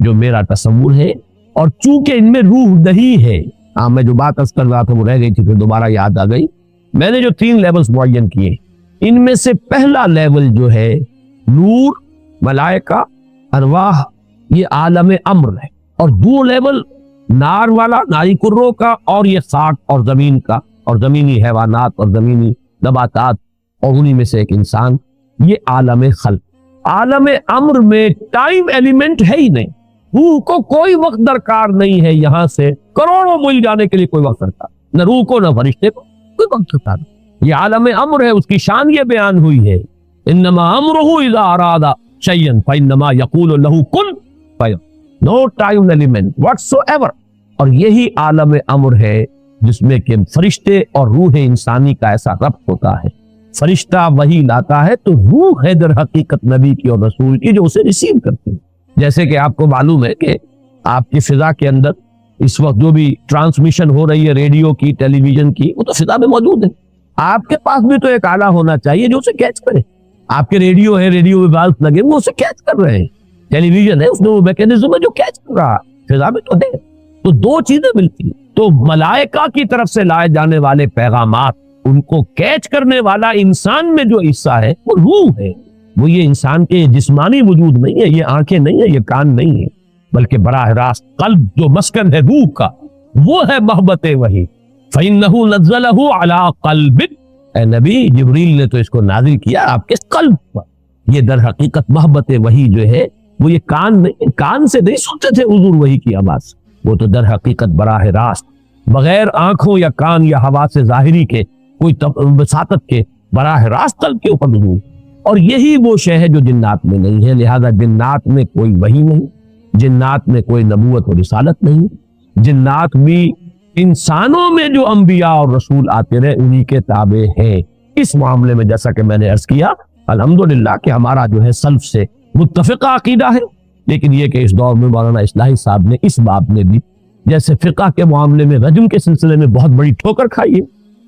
جو میرا تصور ہے، اور چونکہ ان میں روح نہیں ہے. میں جو بات کر رہا تھا وہ رہ گئی تھی، پھر دوبارہ یاد آ گئی. میں نے جو 3 لیولز معین کیے، ان میں سے پہلا لیول جو ہے نور، ملائکہ، ارواح، یہ عالم امر ہے. اور دو لیول نار والا، ناری کروں کا، اور یہ خاک اور زمین کا، اور زمینی حیوانات اور زمینی نباتات، اور انہی میں سے ایک انسان، یہ عالم خلق. عالم امر میں ٹائم ایلیمنٹ ہے ہی نہیں. روح کو کوئی وقت درکار نہیں ہے، یہاں سے کروڑوں میل جانے کے لیے کوئی وقت درکار، نہ روح کو نہ فرشتے کو کوئی وقت درکار. یہ عالم امر ہے، اس کی شان یہ بیان ہوئی ہے، انما امرہ اذا اراد شیئا فانما یقول له کن فیکون. نو ٹائم ایلیمنٹ واٹس ایور. اور یہی عالم امر ہے جس میں کہ فرشتے اور روح انسانی کا ایسا ربط ہوتا ہے. فرشتہ وہی لاتا ہے تو روح ہے در حقیقت نبی کی اور رسول کی جو اسے ریسیو کرتے ہیں. جیسے کہ آپ کو معلوم ہے کہ آپ کی فضا کے اندر اس وقت جو بھی ٹرانسمیشن ہو رہی ہے ریڈیو کی، ٹیلی ویژن کی، وہ تو فضا میں موجود ہے. آپ کے پاس بھی تو ایک آلہ ہونا چاہیے جو اسے کیچ کرے. آپ کے ریڈیو ہے، ریڈیو میں بالز لگے، وہ اسے کیچ کر رہے ہیں. ٹیلی ویژن ہے، اس میں وہ میکینزم ہے جو کیچ کر رہا ہے. فضا میں تو ہے. تو دو چیزیں ملتی ہیں. تو ملائکہ کی طرف سے لائے جانے والے پیغامات، ان کو کیچ کرنے والا انسان میں جو حصہ ہے وہ روح ہے. وہ یہ انسان کے جسمانی وجود نہیں ہے، یہ آنکھیں نہیں ہے، یہ کان نہیں ہے، بلکہ براہ راست قلب جو مسکن ہے روح کا، وہ ہے محبت وحی. فَإِنَّهُ نَزَّلَهُ عَلَىٰ قَلْبِكَ، اے نبی جبریل نے تو اس کو نازل کیا آپ کے قلب پر. یہ در حقیقت محبت وحی جو ہے وہ یہ کان سے نہیں سنتے تھے حضور وحی کی آواز، وہ تو در حقیقت براہ راست بغیر آنکھوں یا کان یا حواس ظاہری کے، کوئی وساطت کے، براہ راست قلب کے اوپر نزول. اور یہی وہ شے ہے جو جنات میں نہیں ہے. لہذا جنات میں کوئی وحی نہیں، جنات میں کوئی نبوت و رسالت نہیں. جنات بھی انسانوں میں جو انبیاء اور رسول آتے رہے انہی کے تابع ہیں. اس معاملے میں جیسا کہ میں نے عرض کیا الحمدللہ کہ ہمارا جو ہے سلف سے متفقہ عقیدہ ہے. لیکن یہ کہ اس دور میں مولانا اصلاحی صاحب نے اس باب میں بھی جیسے فقہ کے معاملے میں رجم کے سلسلے میں بہت بڑی ٹھوکر کھائی ہے،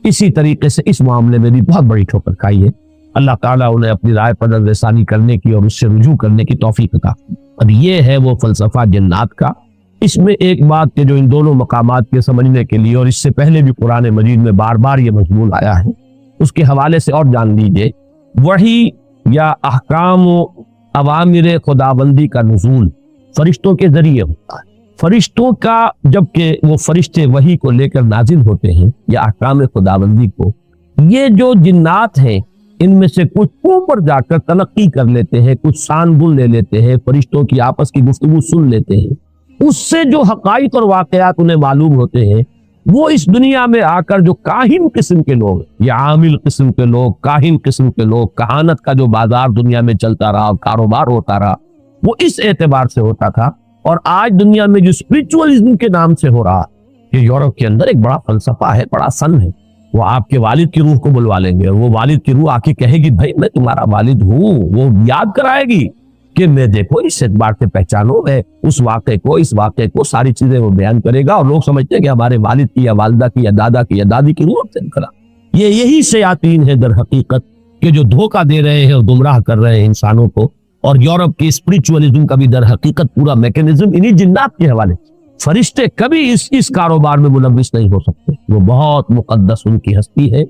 اسی طریقے سے اس معاملے میں بھی بہت بڑی ٹھوکر کھائی ہے. اللہ تعالیٰ انہیں اپنی رائے پر نظر ثانی کرنے کی اور اس سے رجوع کرنے کی توفیق عطا. اب یہ ہے وہ فلسفہ جنات کا. اس میں ایک بات کہ جو ان دونوں مقامات کے سمجھنے کے لیے، اور اس سے پہلے بھی قرآن مجید میں بار بار یہ مضمون آیا ہے، اس کے حوالے سے اور جان لیجئے. وحی یا احکام و اوامر خداوندی کا نزول فرشتوں کے ذریعے ہوتا ہے. فرشتوں کا جبکہ وہ فرشتے وحی کو لے کر نازل ہوتے ہیں یا احکام خداوندی کو، یہ جو جنات ہیں ان میں سے کچھ اوپر جا کر تلقی کر لیتے ہیں، کچھ سان بن لے لیتے ہیں، فرشتوں کی آپس کی گفتگو سن لیتے ہیں. اس سے جو حقائق اور واقعات انہیں معلوم ہوتے ہیں، وہ اس دنیا میں آ کر جو کاہن قسم کے لوگ یا عامل قسم کے لوگ، کاہن قسم کے لوگ، کہانت کا جو بازار دنیا میں چلتا رہا، کاروبار ہوتا رہا، وہ اس اعتبار سے ہوتا تھا. اور آج دنیا میں جو اسپرچوئلزم کے نام سے ہو رہا کہ یورپ کے اندر ایک بڑا فلسفہ ہے، بڑا فن ہے. وہ آپ کے والد کی روح کو بلوا لیں گے اور وہ والد کی روح آ کے کہے گی بھائی میں تمہارا والد ہوں. وہ یاد کرائے گی کہ میں دیکھو اس اعتبار سے پہچانو، میں اس واقعے کو، اس واقعے کو، ساری چیزیں وہ بیان کرے گا. اور لوگ سمجھتے ہیں کہ ہمارے والد کی یا والدہ کی یا دادا کی یا دادی کی روح سے کرا. یہی شیاطین ہے در حقیقت کہ جو دھوکہ دے رہے ہیں اور گمراہ کر رہے ہیں انسانوں کو. اور یورپ کی اسپرچوئلزم کا بھی در حقیقت پورا میکینزم انہی جنات کے حوالے. فرشتے کبھی اس کاروبار میں ملوث نہیں ہو سکتے. وہ بہت مقدس ان کی ہستی ہے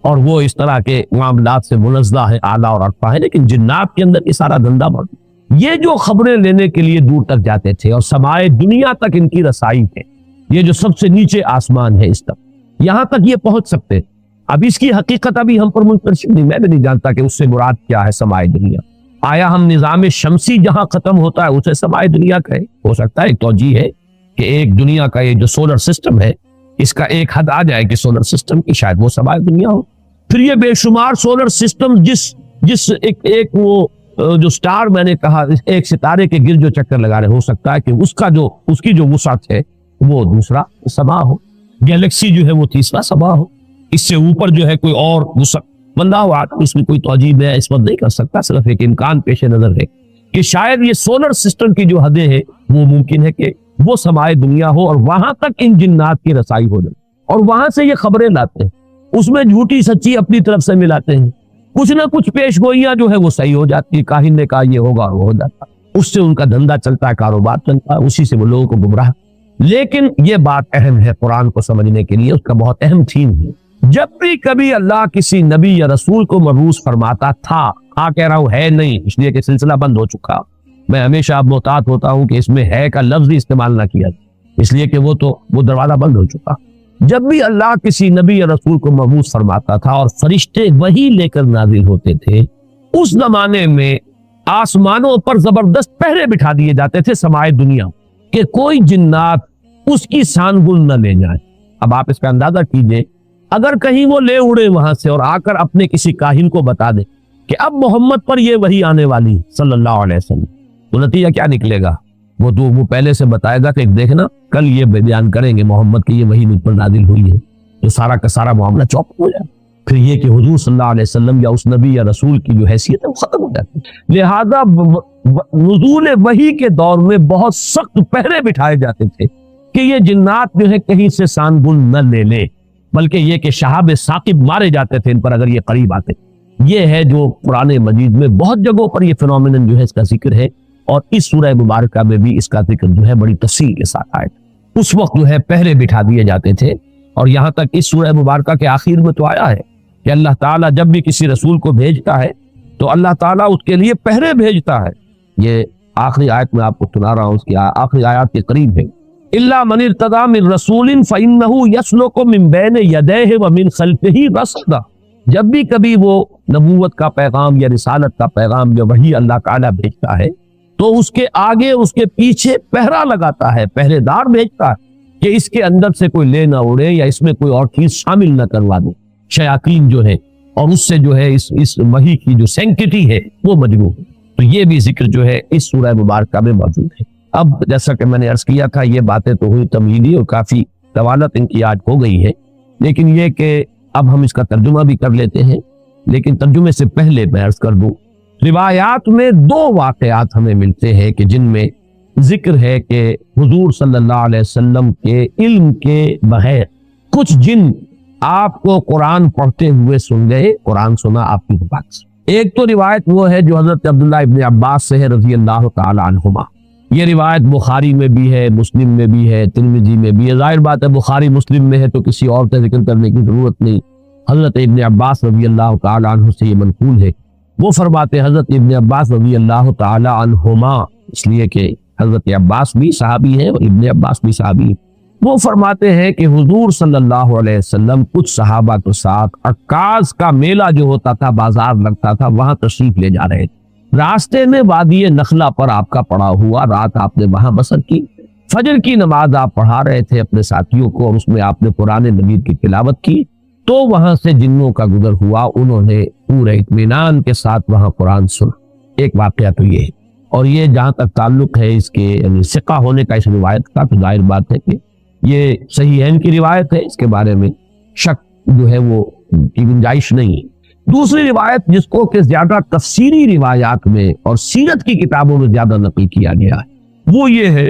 اور وہ اس طرح کے معاملات سے منزہ ہے، اعلیٰ اور عرفہ ہے. لیکن جنات کے اندر یہ سارا دھندا موجود. یہ جو خبریں لینے کے لیے دور تک جاتے تھے اور سمائے دنیا تک ان کی رسائی ہے، یہ جو سب سے نیچے آسمان ہے اس تک، یہاں تک یہ پہنچ سکتے. اب اس کی حقیقت ابھی ہم پر منتشر نہیں، میں بھی نہیں جانتا کہ اس سے مراد کیا ہے سمائے دنیا. آیا ہم نظام شمسی جہاں ختم ہوتا ہے اسے سمائے دنیا کہے؟ ہو سکتا ہے ایک توجیہ ہے کہ ایک دنیا کا یہ جو سولر سسٹم ہے اس کا ایک حد آ جائے کہ سولر سسٹم کی شاید وہ سمائے دنیا ہو. پھر یہ بے شمار سولر سسٹم جس ایک وہ جو سٹار میں نے کہا ایک ستارے کے گرد جو چکر لگا رہے، ہو سکتا ہے کہ اس کی جو وسعت ہے وہ دوسرا سما ہو، گیلیکسی جو ہے وہ تیسرا سما ہو، اس سے اوپر جو ہے کوئی اور وسعت بندہ ہوا. اس میں کوئی توجیہ میں اس وقت نہیں کر سکتا، صرف ایک امکان پیش نظر ہے کہ شاید یہ سولر سسٹم کی جو حدیں ہیں وہ ممکن ہے کہ وہ سمائے دنیا ہو اور وہاں تک ان جنات کی رسائی ہو جائے اور وہاں سے یہ خبریں لاتے ہیں. اس میں جھوٹی سچی اپنی طرف سے ملاتے ہیں، کچھ نہ کچھ پیش گوئیاں جو ہے وہ صحیح ہو جاتی. کاہن نے کہا یہ ہوگا اور وہ ہو جاتا. اس سے ان کا دھندا چلتا ہے، کاروبار چلتا ہے، اسی سے وہ لوگوں کو گمراہ. لیکن یہ بات اہم ہے قرآن کو سمجھنے کے لیے، اس کا بہت اہم تھیم ہے. جب بھی کبھی اللہ کسی نبی یا رسول کو مبعوث فرماتا تھا، کہہ رہا ہوں ہے نہیں، اس لیے کہ سلسلہ بند ہو چکا، میں ہمیشہ اب محتاط ہوتا ہوں کہ اس میں ہے کا لفظ ہی استعمال نہ کیا، اس لیے کہ وہ دروازہ بند ہو چکا. جب بھی اللہ کسی نبی یا رسول کو مبعوث فرماتا تھا اور فرشتے وہی لے کر نازل ہوتے تھے، اس زمانے میں آسمانوں پر زبردست پہرے بٹھا دیے جاتے تھے سمائے دنیا، کہ کوئی جنات اس کی سانگل نہ لے جائیں. اب آپ اس کا اندازہ کیجئے، اگر کہیں وہ لے اڑے وہاں سے اور آ کر اپنے کسی کاہن کو بتا دے کہ اب محمد پر یہ وحی آنے والی صلی اللہ علیہ وسلم، تو نتیجہ کیا نکلے گا؟ وہ پہلے سے بتائے گا کہ دیکھنا کل یہ بیان کریں گے محمد کی یہ وحی مجھ پر نازل ہوئی ہے، تو سارا کا سارا معاملہ چوپ ہو جائے. پھر یہ کہ حضور صلی اللہ علیہ وسلم یا اس نبی یا رسول کی جو حیثیت ہے وہ ختم ہو جاتی ہے. لہذا نزول وحی کے دور میں بہت سخت پہرے بٹھائے جاتے تھے کہ یہ جنات جو ہے کہیں سے سانگل نہ لے لے، بلکہ یہ کہ شہاب ثاقب مارے جاتے تھے ان پر اگر یہ قریب آتے. یہ ہے جو قرآن مجید میں بہت جگہوں پر یہ فنومینن جو ہے اس کا ذکر ہے، اور اس سورہ مبارکہ میں بھی اس کا ذکر جو ہے بڑی تفصیل کے ساتھ آئے. اس وقت جو ہے پہرے بٹھا دیے جاتے تھے، اور یہاں تک اس سورہ مبارکہ کے آخر میں تو آیا ہے کہ اللہ تعالیٰ جب بھی کسی رسول کو بھیجتا ہے تو اللہ تعالیٰ اس کے لیے پہرے بھیجتا ہے. یہ آخری آیت میں آپ کو سنا رہا ہوں، اس کی آخری آیات کے قریب ہے. الا من ارتضى من رسول فانه يسلك من بين يديه ومن خلفه رصدا. جب بھی کبھی وہ نبوت کا پیغام یا رسالت کا پیغام جو وہی اللہ تعالیٰ بھیجتا ہے تو اس کے آگے اس کے پیچھے پہرا لگاتا ہے، پہرے دار بھیجتا ہے کہ اس کے اندر سے کوئی لے نہ اڑے یا اس میں کوئی اور چیز شامل نہ کروا دے. شیاطین جو ہے اور اس سے جو ہے اس وحی کی جو سینکٹی ہے وہ مجروح ہے. تو یہ بھی ذکر جو ہے اس سورہ مبارکہ میں موجود ہے. اب جیسا کہ میں نے عرض کیا تھا یہ باتیں تو ہوئی تمہیدی اور کافی طوالت ان کی آج ہو گئی ہے، لیکن یہ کہ اب ہم اس کا ترجمہ بھی کر لیتے ہیں. لیکن ترجمے سے پہلے میں عرض کر دوں، روایات میں دو واقعات ہمیں ملتے ہیں کہ جن میں ذکر ہے کہ حضور صلی اللہ علیہ وسلم کے علم کے بغیر کچھ جن آپ کو قرآن پڑھتے ہوئے سن گئے، قرآن سنا آپ کی بات سے. ایک تو روایت وہ ہے جو حضرت عبداللہ ابن عباس سے ہے رضی اللہ تعالی عنہما. یہ روایت بخاری میں بھی ہے، مسلم میں بھی ہے، ترمذی میں بھی ہے. ظاہر بات ہے بخاری مسلم میں ہے تو کسی اور کا ذکر کرنے کی ضرورت نہیں. حضرت ابن عباس رضی اللہ تعالی عنہ سے یہ منقول ہے. وہ فرماتے حضرت ابن عباس رضی اللہ تعالی عنہما، اس لیے کہ حضرت عباس بھی صحابی ہے اور ابن عباس بھی صحابی ہے. وہ فرماتے ہیں کہ حضور صلی اللہ علیہ وسلم کچھ صحابہ کے ساتھ عکاظ کا میلہ جو ہوتا تھا، بازار لگتا تھا، وہاں تشریف لے جا رہے تھے. راستے میں وادی نخلہ پر آپ کا پڑا ہوا، رات آپ نے وہاں بسر کی. فجر کی نماز آپ پڑھا رہے تھے اپنے ساتھیوں کو اور اس میں آپ نے قرآن مجید کی تلاوت کی، تو وہاں سے جنوں کا گزر ہوا، انہوں نے پورے اطمینان کے ساتھ وہاں قرآن سنا. ایک واقعہ تو یہ ہے، اور یہ جہاں تک تعلق ہے اس کے یعنی ثقہ ہونے کا اس روایت کا، تو ظاہر بات ہے کہ یہ صحیحین کی روایت ہے، اس کے بارے میں شک جو ہے وہ کی گنجائش نہیں ہے. دوسری روایت جس کو کہ زیادہ تفسیری روایات میں اور سیرت کی کتابوں میں زیادہ نقل کیا گیا ہے، وہ یہ ہے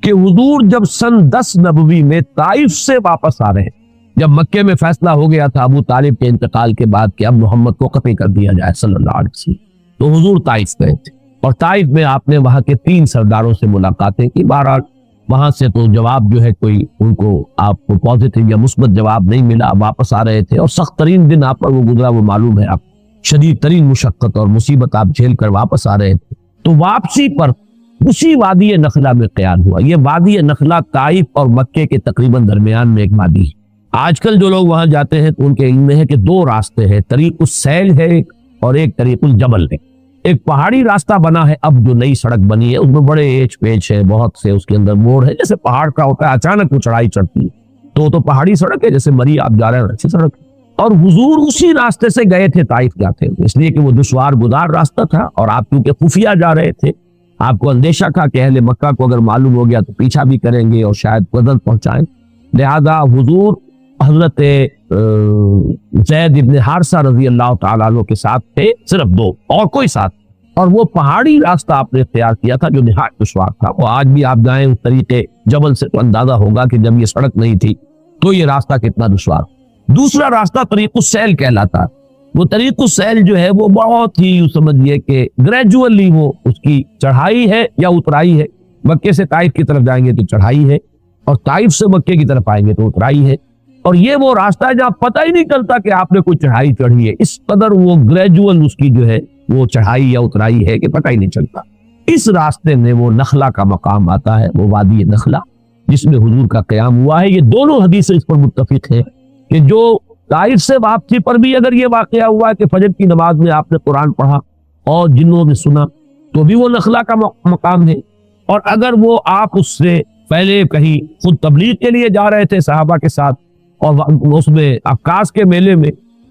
کہ حضور جب سن 10 نبوی میں طائف سے واپس آ رہے ہیں، جب مکے میں فیصلہ ہو گیا تھا ابو طالب کے انتقال کے بعد کہ اب محمد کو قتل کر دیا جائے صلی اللہ علیہ وسلم، تو حضور طائف گئے تھے اور طائف میں آپ نے وہاں کے 3 سرداروں سے ملاقاتیں کی. بہرحال وہاں سے تو جواب جو ہے کوئی ان کو آپ کو پازیٹیو یا مثبت جواب نہیں ملا. واپس آ رہے تھے اور سخت ترین دن آپ پر وہ گزرا، وہ معلوم ہے آپ، شدید ترین مشقت اور مصیبت آپ جھیل کر واپس آ رہے تھے. تو واپسی پر اسی وادی نخلہ میں قیام ہوا. یہ وادی نخلہ طائف اور مکے کے تقریباً درمیان میں ایک وادی ہے. آج کل جو لوگ وہاں جاتے ہیں تو ان کے علم میں ہے کہ 2 راستے ہیں، طریق السیل ہے اور ایک طریق الجبل ہے. ایک پہاڑی راستہ بنا ہے، اب جو نئی سڑک بنی ہے اس میں بڑے ایچ پیچ ہے، بہت سے اس کے اندر موڑ ہے، جیسے پہاڑ کا ہوتا ہے اچانک وہ چڑھائی چڑھتی ہے، تو پہاڑی سڑک ہے، جیسے مری آپ جا رہے ہیں اچھی سڑک ہے. اور حضور اسی راستے سے گئے تھے طائف جاتے ہیں، اس لیے کہ وہ دشوار گزار راستہ تھا اور آپ کیونکہ خفیہ جا رہے تھے، آپ کو اندیشہ تھا کہ اہل مکہ کو اگر معلوم ہو گیا تو پیچھا بھی کریں گے اور شاید قدر پہنچائیں. لہذا حضور حضرت زید ابن حارثہ رضی اللہ تعالیٰ عنہ کے ساتھ تھے، صرف 2 اور کوئی ساتھ، اور وہ پہاڑی راستہ آپ نے اختیار کیا تھا جو نہایت دشوار تھا. وہ آج بھی آپ جائیں اس طریقے جبل سے تو اندازہ ہوگا کہ جب یہ سڑک نہیں تھی تو یہ راستہ کتنا دشوار. دوسرا راستہ طریق السیل کہلاتا، وہ طریق السیل جو ہے وہ بہت ہی سمجھیے کہ گریجولی وہ اس کی چڑھائی ہے یا اترائی ہے. مکے سے طائف کی طرف جائیں گے تو چڑھائی ہے, اور طائف سے مکے کی طرف آئیں گے تو اترائی ہے. اور یہ وہ راستہ ہے جہاں پتہ ہی نہیں چلتا کہ آپ نے کوئی چڑھائی چڑھی ہے. اس قدر وہ گریجول اس کی جو ہے وہ چڑھائی یا اترائی ہے کہ پتہ ہی نہیں چلتا. اس راستے میں وہ نخلا کا مقام آتا ہے, وہ وادی نخلا جس میں حضور کا قیام ہوا ہے. یہ دونوں حدیثیں اس پر متفق ہیں کہ جو طائف سے واپسی پر بھی اگر یہ واقعہ ہوا ہے کہ فجر کی نماز میں آپ نے قرآن پڑھا اور جنوں میں سنا تو بھی وہ نخلا کا مقام ہے. اور اگر وہ آپ اس سے پہلے کہیں خود تبلیغ کے لیے جا رہے تھے صحابہ کے ساتھ اور اس میں عکاس کے میلے میں,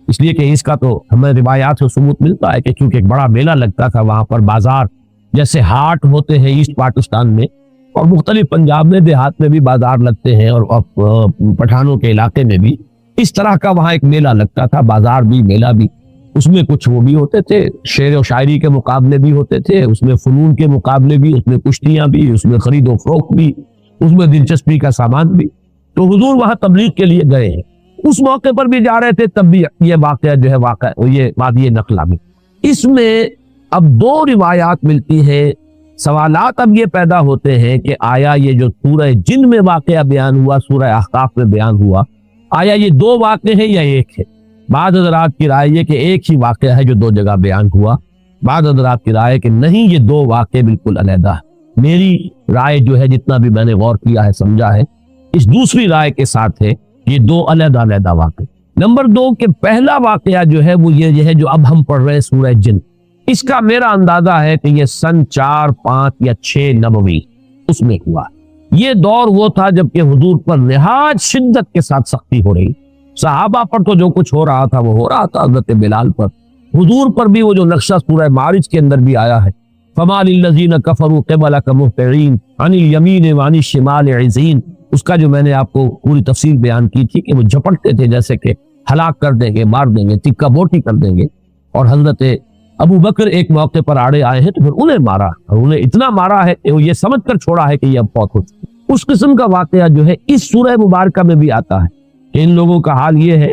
اس لیے کہ اس کا تو ہمیں روایات سے ثبوت ملتا ہے کہ چونکہ ایک بڑا میلہ لگتا تھا وہاں پر, بازار جیسے ہاٹ ہوتے ہیں ایسٹ پاکستان میں اور مختلف پنجاب میں دیہات میں بھی بازار لگتے ہیں اور پٹھانوں کے علاقے میں بھی اس طرح کا وہاں ایک میلہ لگتا تھا, بازار بھی میلہ بھی. اس میں کچھ وہ بھی ہوتے تھے, شعر و شاعری کے مقابلے بھی ہوتے تھے, اس میں فنون کے مقابلے بھی, اس میں کشتیاں بھی, اس میں خرید و فروخت بھی, اس میں دلچسپی کا سامان بھی. تو حضور وہاں تبلیغ کے لیے گئے ہیں, اس موقع پر بھی جا رہے تھے, تب بھی یہ واقعہ جو ہے یہ وادی نخلا میں. اس میں اب دو روایات ملتی ہیں. سوالات اب یہ پیدا ہوتے ہیں کہ آیا یہ جو سورہ جن میں واقعہ بیان ہوا, سورہ احقاف میں بیان ہوا, آیا یہ دو واقعے ہیں یا ایک ہے؟ بعض حضرات کی رائے یہ کہ ایک ہی واقعہ ہے جو دو جگہ بیان ہوا. بعض حضرات کی رائے کہ نہیں, یہ دو واقعے بالکل علیحدہ ہے. میری رائے جو ہے جتنا بھی میں نے غور کیا ہے سمجھا ہے اس دوسری رائے کے ساتھ ہے, یہ دو علیحدہ علیحدہ واقعے. نمبر دو کہ پہلا واقعہ جو ہے وہ یہ ہے جو اب ہم پڑھ رہے ہیں سورہ جن, اس کا میرا اندازہ ہے کہ یہ سن 4, 5 یا 6 نبوی اس میں ہوا. یہ دور وہ تھا جب کہ حضور پر نہایت شدت کے ساتھ سختی ہو رہی. صحابہ پر تو جو کچھ ہو رہا تھا وہ ہو رہا تھا, حضرت بلال پر, حضور پر بھی وہ جو نقشہ سورہ معارج کے اندر بھی آیا ہے, فَمَا لِلَّذِينَ كَفَرُوا قِبَلَكَ مُهْطِعِينَ عَنِ الْيَمِينِ وَعَنِ الشِّمَالِ عِزِينَ. اس کا جو میں نے آپ کو پوری تفصیل بیان کی تھی کہ وہ جھپٹتے تھے جیسے کہ ہلاک کر دیں گے, مار دیں گے, تکہ بوٹی کر دیں گے. اور حضرت ابو بکر ایک موقع پر آڑے آئے ہیں تو پھر انہیں مارا, اور انہیں اتنا مارا ہے کہ وہ یہ سمجھ کر چھوڑا ہے کہ یہ اب فوت ہو چکے. اس قسم کا واقعہ جو ہے اس سورہ مبارکہ میں بھی آتا ہے کہ ان لوگوں کا حال یہ ہے,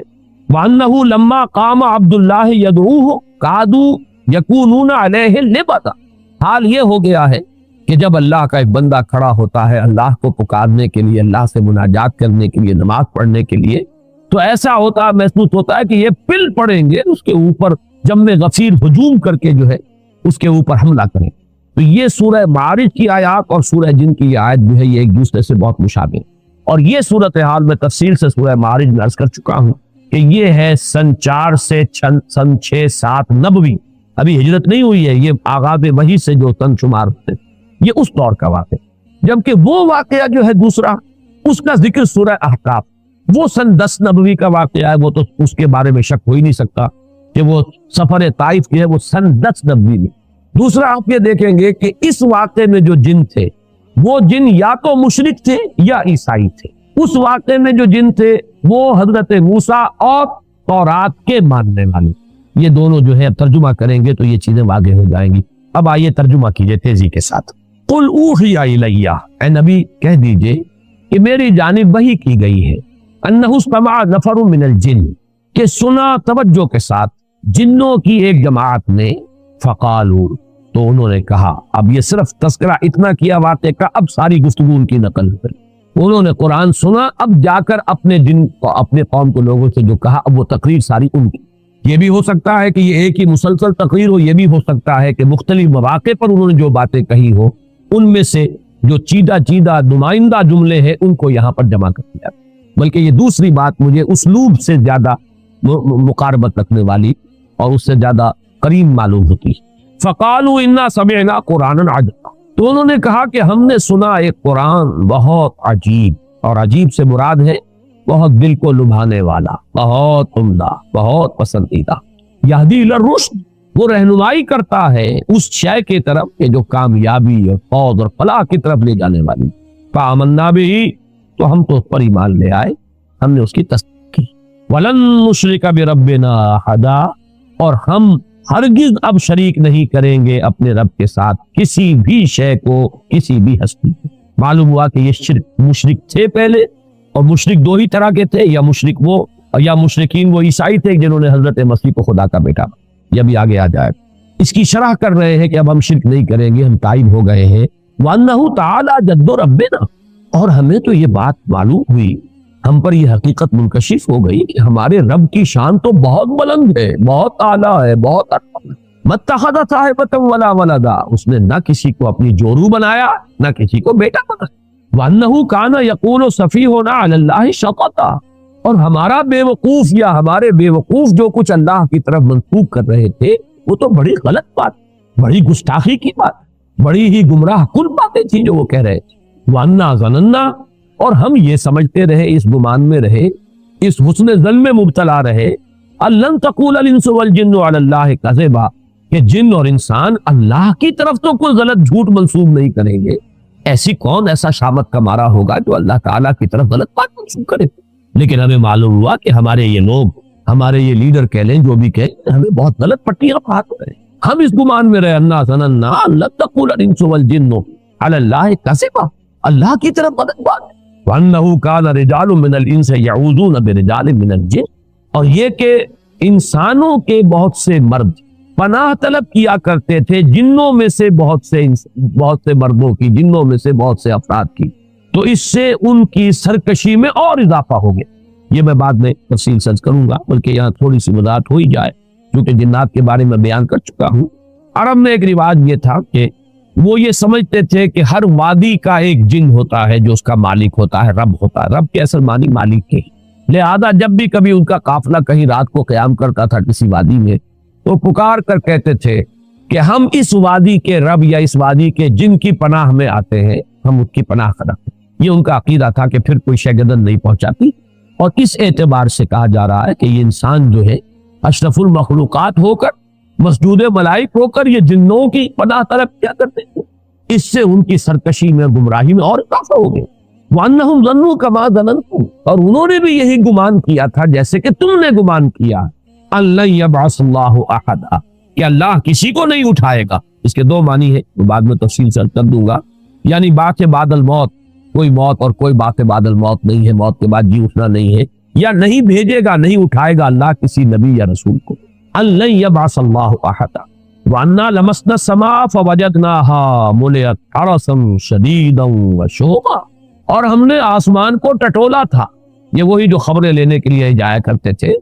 وَأَنَّهُ لَمَّا قَامَ عَبْدُ اللَّهِ يَدْعُوهُ كَادُوا يَكُونُونَ عَلَيْهِ لِبَتًا. حال یہ ہو گیا ہے کہ جب اللہ کا ایک بندہ کھڑا ہوتا ہے اللہ کو پکارنے کے لیے, اللہ سے مناجات کرنے کے لیے, نماز پڑھنے کے لیے, تو ایسا ہوتا محسوس ہوتا ہے کہ یہ پل پڑیں گے اس کے اوپر, جم غفیر ہجوم کر کے جو ہے اس کے اوپر حملہ کریں. تو یہ سورہ معارج کی آیات اور سورہ جن کی آیت جو ہے یہ ایک دوسرے سے بہت مشابہ ہیں. اور یہ صورتحال میں تفصیل سے سورہ معارج میں عرض کر چکا ہوں کہ یہ ہے سن 4 سے سن 6, 7 نبوی. ابھی ہجرت نہیں ہوئی ہے, یہ آغاز وحی سے جو سن شمار ہوتے ہیں یہ اس دور کا واقعہ. جبکہ وہ واقعہ جو ہے دوسرا اس کا ذکر سورہ احقاف, وہ سن 10 نبوی کا واقعہ ہے. وہ تو اس کے بارے میں شک ہو ہی نہیں سکتا کہ وہ سفر طائف کی ہے, وہ سن 10 نبوی میں. دوسرا آپ یہ دیکھیں گے کہ اس واقعے میں جو جن تھے وہ جن یا تو مشرک تھے یا عیسائی تھے. اس واقعے میں جو جن تھے وہ حضرت موسیٰ اور تورات کے ماننے والے. یہ دونوں جو ہے ترجمہ کریں گے تو یہ چیزیں واضح ہو جائیں گی. اب آئیے ترجمہ کیجئے تیزی کے ساتھ. قل اوحی الی, اے نبی کہہ دیجئے کہ میری جانب وحی کی گئی ہے, انہ استمع نفر من الجن, کہ سنا توجہ کے ساتھ جنوں کی ایک جماعت نے, فقالوا, تو انہوں نے کہا. اب یہ صرف تذکرہ اتنا کیا واقعے کا, اب ساری گفتگو ان کی نقل کر. انہوں نے قرآن سنا, اب جا کر اپنے دن اپنے قوم کے لوگوں سے جو کہا, اب وہ تقریر ساری ان کی. یہ بھی ہو سکتا ہے کہ یہ ایک ہی مسلسل تقریر ہو, یہ بھی ہو سکتا ہے کہ مختلف مواقع پر انہوں نے جو باتیں کہی ہو ان میں سے جو چیدہ نمائندہ جملے ہیں ان کو یہاں پر جمع کر دیا. بلکہ یہ دوسری بات مجھے اسلوب سے زیادہ مقاربت رکھنے والی اور اس سے زیادہ قریب معلوم ہوتی. فقالوا انا سمعنا قرانا عجبا, تو انہوں نے کہا کہ ہم نے سنا ایک قرآن بہت عجیب, اور عجیب سے مراد ہے بہت دل کو لبھانے والا, بہت عمدہ, بہت پسندیدہ. یہدی الی الرشد, وہ رہنمائی کرتا ہے اس شے کی طرف کہ جو کامیابی اور فوز اور فلاح کی طرف لے جانے والی. فآمنا بہ, تو ہم تو اس پر ایمان لے آئے, ہم نے اس کی تصدیق کی. ولن نشرک بربنا احدا, اور ہم ہرگز اب شریک نہیں کریں گے اپنے رب کے ساتھ کسی بھی شے کو, کسی بھی ہستی کو. معلوم ہوا کہ یہ شرک مشرک تھے پہلے, اور مشرک دو ہی طرح کے تھے, یا مشرک وہ اور یا مشرکین وہ عیسائی تھے جنہوں نے حضرت مسیح کو خدا کا بیٹا، یہ بھی آگے آ جائے. اس کی شرح کر رہے ہیں کہ اب ہم شرک نہیں کریں گے، ہم تائب ہو گئے ہیں. وَأَنَّهُ تَعَالَى جَدُّ رَبِّنَا، اور ہمیں تو یہ بات معلوم ہوئی، ہم پر یہ حقیقت منکشف ہو گئی کہ ہمارے رب کی شان تو بہت بلند ہے، بہت اعلیٰ ہے، بہت اعلیٰ. مَتَّخَذَ صَاحِبَةً وَلَا وَلَدًا، اس نے نہ کسی کو اپنی جورو بنایا نہ کسی کو بیٹا بنایا. وَأَنَّهُ كَانَ يَقُولُ سَفِيهُنَا عَلَى اللَّهِ شَطَطًا، اور ہمارا بے وقوف یا ہمارے بے وقوف جو کچھ اللہ کی طرف منسوب کر رہے تھے وہ تو بڑی غلط بات، بڑی گستاخی کی بات، بڑی ہی گمراہ کن باتیں تھیں جو وہ کہہ رہے تھے. وَأَنَّا ظَنَنَّا، اور ہم یہ سمجھتے رہے، اس گمان میں رہے، اس حسن ظن میں مبتلا رہے، أَلَّن تَقُولَ الْإِنسُ وَالْجِنُّ عَلَى اللَّهِ كَذِبًا، کہ جن اور انسان اللہ کی طرف تو کوئی غلط جھوٹ منسوب نہیں کریں گے. ایسی کون ایسا شامت کا مارا ہوگا جو اللہ تعالیٰ کی طرف غلط بات منسوب کرے. لیکن ہمیں معلوم ہوا کہ ہمارے یہ لوگ، ہمارے یہ لیڈر کہہ لیں جو بھی کہیں، ہمیں بہت غلط پٹیاں پڑھاتے رہے. ہم اس گمان میں رہے، انا ظننا لن تقول الانس والجن علی اللہ کذبا، اللہ کی طرف غلط بات ہے. وانه كان رجال من الانس يعوذون برجال من الجن، اور یہ کہ انسانوں کے بہت سے مرد پناہ طلب کیا کرتے تھے جنوں میں سے بہت سے مردوں کی، جنوں میں سے بہت سے افراد کی. تو اس سے ان کی سرکشی میں اور اضافہ ہو گیا. یہ میں بعد میں تفصیل سرچ کروں گا، بلکہ یہاں تھوڑی سی وضاحت ہو ہی جائے کیونکہ جنات کے بارے میں بیان کر چکا ہوں. عرب میں ایک رواج یہ تھا کہ وہ یہ سمجھتے تھے کہ ہر وادی کا ایک جن ہوتا ہے جو اس کا مالک ہوتا ہے، رب ہوتا ہے. رب کے اصل معنی مالک کے، لہذا جب بھی کبھی ان کا قافلہ کہیں رات کو قیام کرتا تھا کسی وادی میں تو پکار کر کہتے تھے کہ ہم اس وادی کے رب یا اس وادی کے جن کی پناہ میں آتے ہیں، ہم اس کی پناہ کرتے. یہ ان کا عقیدہ تھا کہ پھر کوئی شیگردن نہیں پہنچاتی. اور اس اعتبار سے کہا جا رہا ہے کہ یہ انسان جو ہے اشرف المخلوقات ہو کر، مسجود ملائک ہو کر، یہ جنوں کی پناہ طلب کیا کرتے تھے. اس سے ان کی سرکشی میں، گمراہی میں اور اضافہ ہو گئے. وَأَنَّهُمْ ظَنُّوا كَمَا ظَنَنتُمْ، اور انہوں نے بھی یہی گمان کیا تھا جیسے کہ تم نے گمان کیا. أَن لَّن يَبْعَثَ اللَّهُ أَحَدًا، کہ اللہ کسی کو نہیں اٹھائے گا. اس کے دو معنی ہے، وہ بعد میں تفصیل سے کر دوں گا. یعنی بعد بعد الموت، کوئی موت اور کوئی بات بعد الموت نہیں ہے، موت کے بعد جی اٹھنا نہیں ہے، یا نہیں بھیجے گا، نہیں اٹھائے گا اللہ کسی نبی یا رسول کو. أَن لَّن يَبْعَثَ اللَّهُ أَحَدًا وَأَنَّا لَمَسْنَا السَّمَاءَ فَوَجَدْنَاهَا مُلِئَتْ حَرَسًا شَدِيدًا وَشُهُبًا، اور ہم نے آسمان کو ٹٹولا تھا. یہ وہی جو خبریں لینے کے لیے جایا کرتے تھے،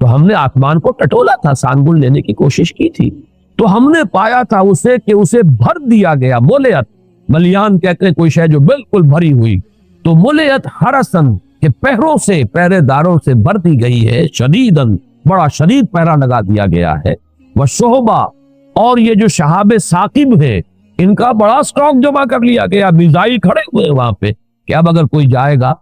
تو ہم نے آسمان کو ٹٹولا تھا، سانگل لینے کی کوشش کی تھی، تو ہم نے پایا تھا اسے کہ اسے بھر دیا گیا. مُلِئَتْ، ملیان کہتے ہیں کوئی شے جو بالکل بھری ہوئی، تو مُلِئَتْ حَرَسًا، کہ پہروں سے، پہرے داروں سے بھر دی گئی ہے. شدیداً، بڑا شدید پہرا لگا دیا گیا ہے. وَشُہُبًا، اور یہ جو شہاب ثاقب ہے ان کا بڑا سٹاک جمع کر لیا گیا. میزائل کھڑے ہوئے وہاں پہ کہ اب اگر کوئی جائے گا